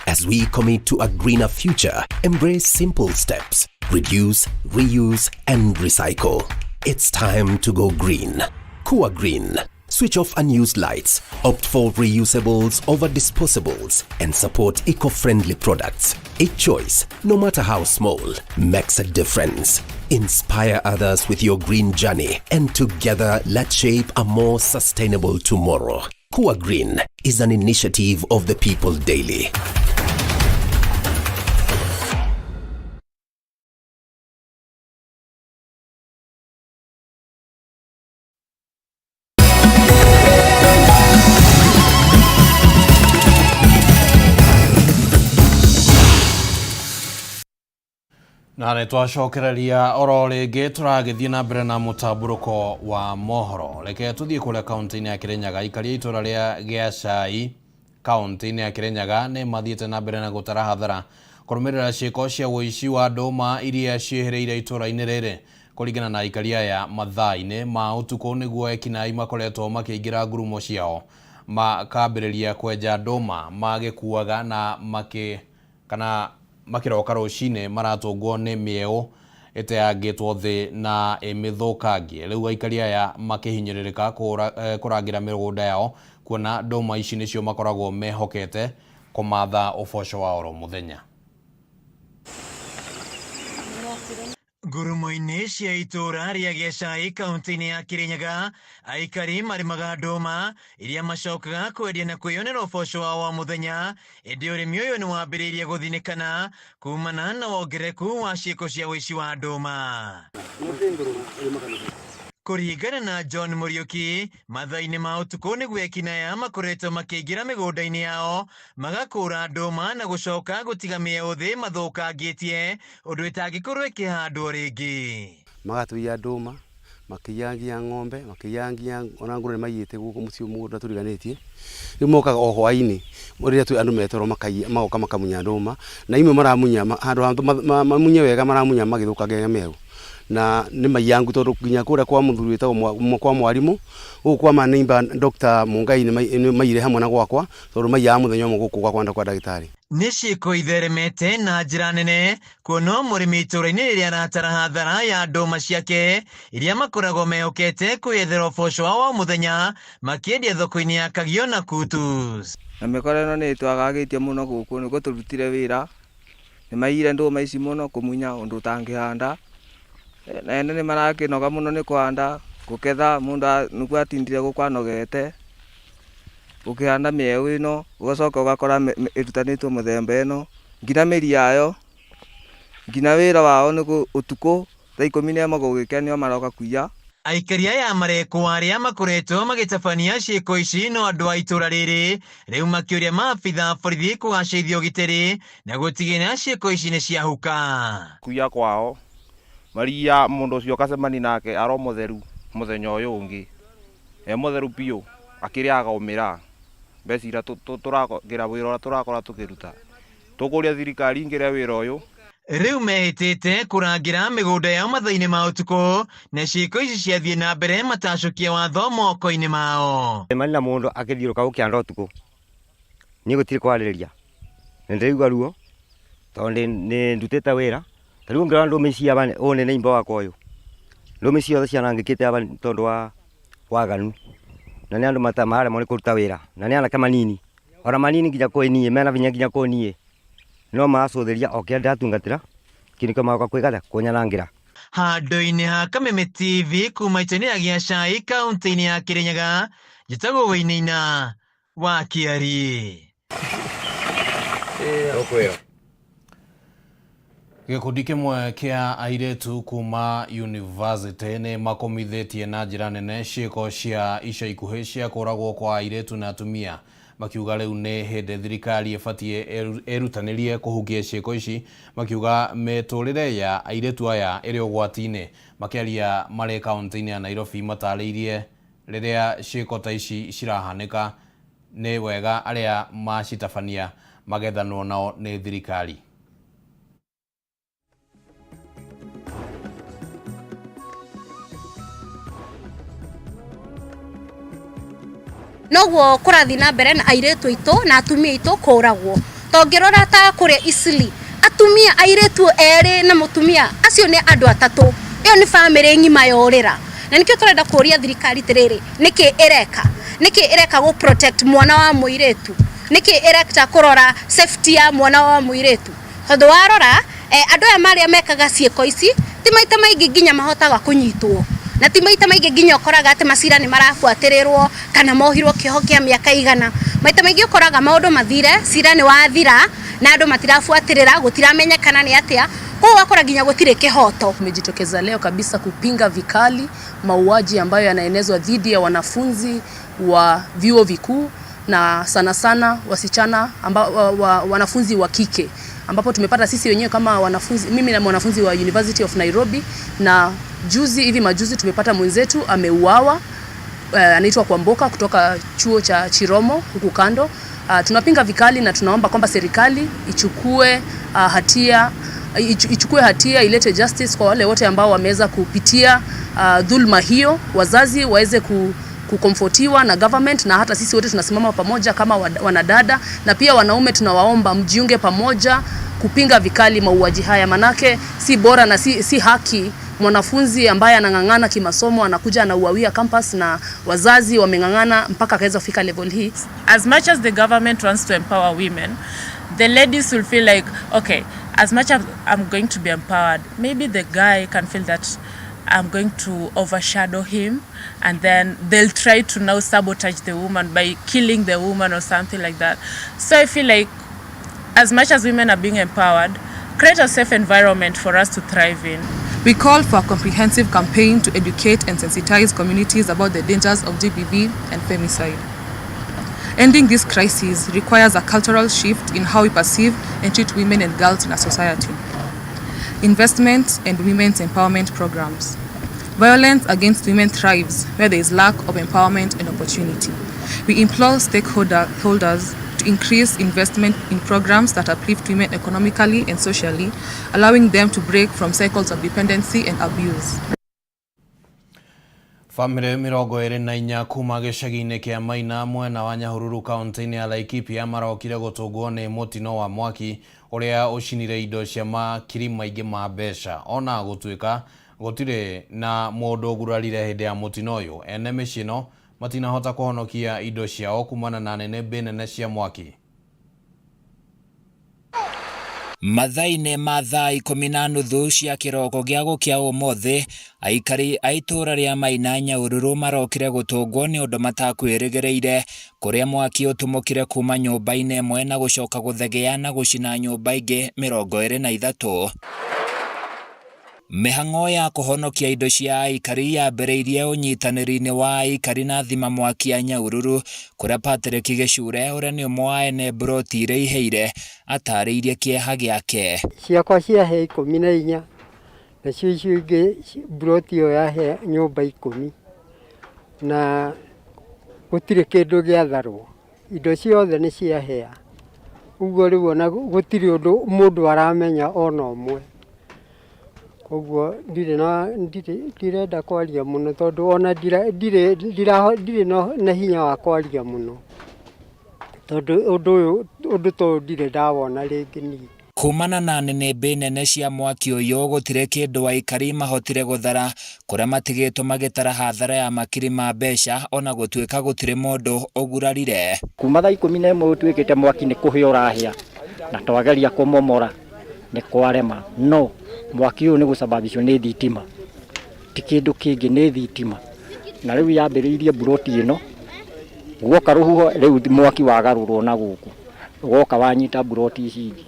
As we commit to a greener future, embrace simple steps, reduce, reuse, and recycle. It's time to go green. Kuwa Green. Switch off unused lights, opt for reusables over disposables, and support eco-friendly products. Each choice, no matter how small, makes a difference. Inspire others with your green journey, and together let's shape a more sustainable tomorrow. Kuwa Green is an initiative of the People Daily. Na nitwacokereria oro ringi turagithie na mbere na mutaburuko wa mohoro. Reke tuthie kule kaunti-ini ya Kirinyaga. Ikaria itura ria Giacai kaunti-ini ya Kirinyaga ni mathiete na mbere na gutara hathara kurumirira ciiko cia uici wa nduma iria ciehereire itura-ini riri. Kuringana na ikaria ya mathaa-ini ma utuku niguo ekinai makoretwo makiingira ngurumo ciao makambiriria kwenja nduma magikuaga na makiroka rucine maratungwo ni mieo iteangitwo thi na imithukangie. Riu aikaria aya makihinyiririka kurangira migunda yao kuona nduma ici nicio makoragwo mehokete kumatha uboco wa oro muthenya. Ngurumo-ini cia itura ria Giacai kaunti-ini ya Kirinyaga aikari marimaga nduma iria macokaga kwendia na kwiyonera uboco wao wa muthenya indi urimi uyu ni wambiriirie guthinikana kumana na wongereku wa ciiko cia uici wa nduma. Kuringana na John Muriuki, mathaa-ini ma utuku niguo ekinaya makoretwo makiingira migunda-ini yao magakura nduma na gucoka gutiga mieo thi mathukangitie undu itangikorwo ikihandwo ringi. Magatuia nduma makiyangia ng'ombe makiyangia ona ngũrwe maiyite guku muciĩ mugunda turiganitie. Riu mokaga o hwaini riria tu andu metoro magoka makamunya nduma na imwe maramunya handu mamunye wega maramunya magithukangia mieo na ni mayangu tondu nginya kuria kwa muthuri witagwo kwa mwarimu kwa manimba Dr. Mungai ni maire hamwe na gwakwa tondu maiyaga muthenya umwe guku gwakwa nda kwa ndagitari. Ni ciiko itheremete na njira nene kuona murimi itura-ini riria aratara hathara ya nduma ciake iria makoragwo mehokete kwiyethera uboco wao wa muthenya makiendia thoko-ini ya Kagio na Kutus. Na mikoro ino ni twagagitie muno guku niguo turutire wira ni maire nduma ici muno kumunya undu utangihanda na ene ni marakinoga muno ni kwanda guketha mundu niguo atindire gukwanogete ukihanda mieu ino ugacoka ugakora irutanitwo muthemba ino nginya miri yayo nginya wira wao ni utuku thaa 11 gugikenio maroka kuiya. Aikari aya mareko aria makoretwo magitabania ciiko ici no andu a itura riri riu makiuria maabitha borithi kugacithia ugitiri na gutigina ciiko ici ni ciahuka. Kuiya kwao maria mundu ucio kacemani nake aro mutheru muthenya uyu ungi mutheru piu akiriaga umira becira turagira wira uria turakora tukiruta tukuria thirikari ingire wira uyu. Riu mehitite kurangira migunda yao mathaa-ini ma utuku na ciiko ici ciathie na mbere matacokia watho moko-ini mao. Mani na mundu akithiuruka gukianda utuku ni gutiri kwaririria ndirigwa ruo tondu ni ndutite wira tariu ngira ndumi cia bane one ni imba wakwa uyu ndumi ciothe cianangikite aba tondu wa waganu na ni andu matamare moni kuruta wira na ni anake manini ora manini nginya kwinie mena vinya nginya kunie no macutheria okienda atungatira kiniko makwa kwigata kunyanangira. Handu-ini ha Kameme TV kuma ituri ya Giacai kaunti-ini ya Kirinyaga njitagwo Wainaina wa Kiari. Gikundi kimwe kia airetu kuma university ni makomithetie na njira nene ciiko cia ica ikuhi cia kuragwo kwa airetu na atumia makiuga riu ni hindi thirikari ibatie erutanirie kuhukia ciiko ici makiuga meturire ya airetu aya iri ugwati-ini makiaria mari kaunti-ini ya Nairobi matariirie riria ciiko ta ici cirahanika ni wega aria macitabania magethanwo nao ni thirikari. Noguo kurathi na mbere na airetu itu na atumia itu kuragwo tongirora ta kuria Isili atumia airetu eri na mutumia acio ni andu atatu iyo ni family ngima yorira na nikio turenda kuria thirikari tiriri niki ireka go protect mwana wa muiretu niki ireka kurora safety ya mwana wa muiretu tondu warora andu aya maria mekaga ciiko ici ti maita maingi nginya mahotaga kunyitwo na ti maita maingi nginya ukoraga ati macira ni marafuatirirwo kana mohirwo kiho kia miaka igana maita maingi ukoraga maundu mathire cira ni wathira na andu matirafuatirira gutiramenyekana ni atia kwa wakora nginya gutire kihoto. Tumejitokeza leo kabisa kupinga vikali mauaji ambayo yanaenezwa dhidi ya wanafunzi wa vyuo vikuu na sana wasichana ambao wanafunzi wa kike ambapo tumepata sisi wenyewe kama wanafunzi, mimi na mwanafunzi wa University of Nairobi, na hivi majuzi tumepata mwenzetu ameuawa, anaitwa Kwamboka kutoka chuo cha Chiromo huku kando. Tunapinga vikali na tunaomba kwamba serikali ichukue hatia, ilete justice kwa wale wote ambao wameweza kupitia dhulma hiyo. Wazazi waweze kukomfortiwa na government, na hata sisi wote tunasimama pamoja kama wanadada, na pia wanaume tunawaomba mjiunge pamoja kupinga vikali mauaji haya, manake si bora na si haki mwanafunzi ambaye anang'ang'ana kimasomo anakuja anauawia campus, na wazazi wameng'ang'ana mpaka akaweza kufika level hii. As much as the government wants to empower women, the ladies will feel like, okay, as much as I'm going to be empowered, maybe the guy can feel that I'm going to overshadow him, and then they'll try to now sabotage the woman by killing the woman or something like that. So I feel like as much as women are being empowered, create a safe environment for us to thrive in. We call for a comprehensive campaign to educate and sensitize communities about the dangers of GBV and femicide. Ending this crisis requires a cultural shift in how we perceive and treat women and girls in our society. Investment and women's empowerment programs. Violence against women thrives where there is lack of empowerment and opportunity. We implore stakeholders to increase investment in programs that uplift women economically and socially, allowing them to break from cycles of dependency and abuse. Family 24 kuma gĩcagi-inĩ kĩa Maina mwena wa Nyahururu kaunti-inĩ ya Laikipia marokire gũtũngwo nĩ mũtino wa mwaki ũrĩa ũcinire indo cia makiri maingĩ ma mbeca. Ona gũtuĩka gũtirĩ na mũndũ ũgurarire hĩndĩ ya mũtino ũyũ, ene mĩciĩ ĩno matinahota kũhonokia indo ciao kumana na nene cia mwaki. Mathaine ma thaa 10:30 cia kĩroko gĩa gũkĩa ũmũthĩ, aikari a itũra rĩa Maina Nyahururu marokire gũtũngwo nĩ ũndũ matakwĩrĩgĩrĩire, kũrĩa mwaki ũtumũkire kuma nyũmba-inĩ ĩmwe na gũcoka gũthegea na gũcina nyũmba ingĩ 23. Mĩhang'o ya kũhonokia indo cia aikari yambĩrĩirie ũnyitanĩri-inĩ wa aikari na thima mwaki ya Nyahururu, kũrĩa Patrick Gĩcure ũrĩa nĩ ũmwe wa ene mburoti iria iheire atarĩirie kĩeha gĩake. Ciakwa ciahe 14 nacio icio ingĩ mburoti ĩyo yahe nyũmba 10 na gũtirĩ kĩndũ gĩatharwo, indo ciothe nĩ ciahea. Ũguo rĩu ona gũtirĩ ũndũ mũndũ aramenya ona ũmwe. Koguo ndirenda kwaria muno tondu ona ndirĩ na hinya wa kwaria muno tondu ũndũ to ndirĩ ndawona rĩngĩ niĩ. Kumana na nene cia mwaki ũyũ gũtirĩ kĩndũ aikari mahotire gũthara, kũrĩa matigĩtwo magĩtara hathara ya makiri ma mbeca ona gũtuĩka gũtirĩ mũndũ ũgurarire. Kuma thaa 11 ũtuĩkĩte mwaki nĩ kũhĩa ũrahĩa na twageria kũmomora nĩ kwarema. No mwaki ũyũ nĩ gũcababishwo nĩ thitima, ti kĩndũ kĩngĩ nĩ thitima, na rĩu yambĩrĩirie mburoti ĩno guoka rũhuho, rĩu mwaki wagarũrwo na gũkũ woka wanyita mburoti ici ingĩ.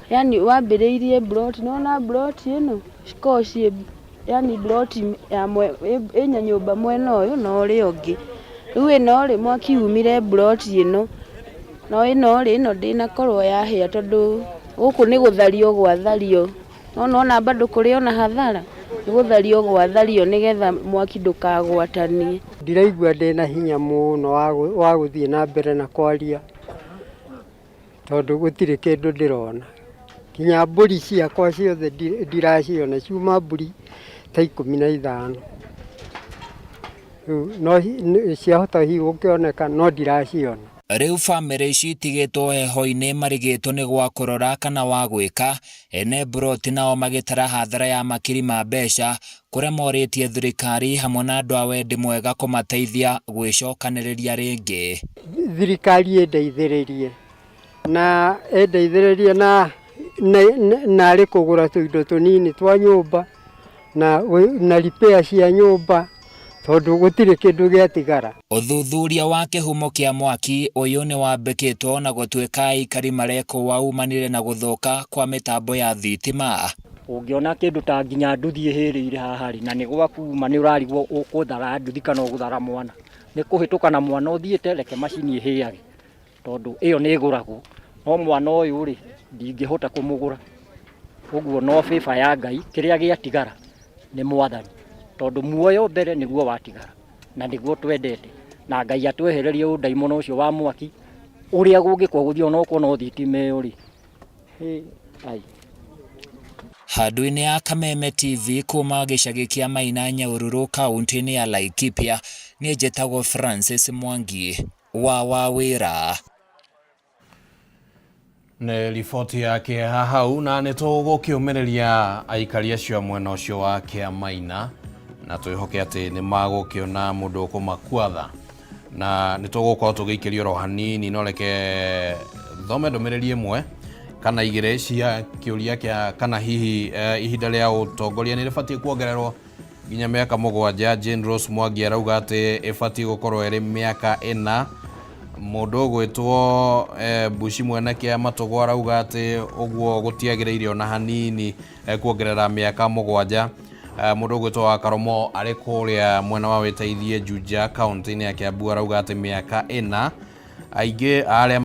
Yani wambĩrĩirie mburoti, nona mburoti ĩno cikoci, yani mburoti ya ĩnya nyũmba mwena ũyũ na ũrĩa ũngĩ, rĩu ĩno rĩ mwaki umire mburoti ĩno, no ĩno rĩ ĩno ndĩnakorwo yahĩa tondũ gũkũ nĩ gũthario gwathario. Ona bado kũrĩ ona hathara nĩ gũthario gwathario nĩgetha mwaki ndũkagwatanie. Ndiraigua ndĩna hinya mũno wa gũthiĩ na mbere na kwaria tondũ gũtirĩ kĩndũ ndĩrona. Kinya mbũri ciakwa ciothe ndiraciona, ciuma mbũri ta 15. No ciahota hihi gũkĩoneka no ndiraciona. Rĩu famĩrĩ ici itigĩtwo heho-inĩ marigĩtwo nĩ gwa kũrora kana wa gwĩka, ene mburoti nao magĩtara hathara ya makiri ma mbeca, kũrĩa morĩtie thirikari hamwe na andũ a wendi mwega kũmateithia gwĩcokanĩrĩria rĩngĩ. Thirikari ĩndeithĩrĩrie na arĩ kũgũra tũindo tũnini twa nyũmba na repair cia nyũmba tondu gũtirĩ kĩndũ gĩatigara. Ũthuthuria wa kĩhumo kĩa mwaki ũyũ nĩ wambĩkĩtwo na gũtuĩka aikari marekwo waumanire na gũthũka kwa mĩtambo ya thitima. Ũngĩona kĩndũ ta nginya nduthi ĩhĩrĩire haha rĩ, na nĩ gwakuma nĩ ũrarigwo ũkũthara nduthi kana ũgũthara mwana, nĩ kũhĩtũka na mwana ũthiĩte reke macini ĩhĩage tondu ĩyo nĩ ĩgũragwo no mwana ũyũ rĩ ndingĩhota kũmũgũra ũguo no bĩba ya Ngai kĩrĩa gĩatigara nĩ mwathani tondũ muoyo mbere nĩguo watigara na nĩguo twendete na Ngai atwehererie ũndaimono ũcio wa mwaki ũrĩa gũngĩkorwo gũthiĩ onoko no thitima ĩyo rĩ Handũ-inĩ ya Kameme TV kuma gĩcagi kĩa Maina Nyahururu kaunti-inĩ ya Laikipia nĩ njĩtagwo Francis Mwangi wa wĩra. Nĩ riboti yake hau na nĩ tũgũkĩũmĩrĩria aikari acio mwena ũcio wa Kĩamaina na twĩhoke atĩ nĩ magũkĩona mũndũ kũmakuatha na nĩ tũgũkorwo tũgĩikĩrio oro hanini no reke thome ndũmĩrĩri ĩmwe kana igĩrĩ cia kĩũria kĩa kana hihi ihinda rĩa ũtongoria nĩ rĩbatiĩ kuongererwo nginya mĩaka 7. Jane Rose Mwangi arauga atĩ ĩbatiĩ gũkorwo ĩrĩ mĩaka 4. Mũndũ ũgwĩtwo Bushi mwene kĩa Matũgũ arauga atĩ ũguo gũtiagĩrĩire ona hanini kuongerera mĩaka 7. Mũndũ ũgwĩtwo wa Karomo arĩ kũrĩa mwena wa Wĩteithie Juja kaunti-inĩ ya Kiambu arauga atĩ mĩaka 4. Aingĩ arĩa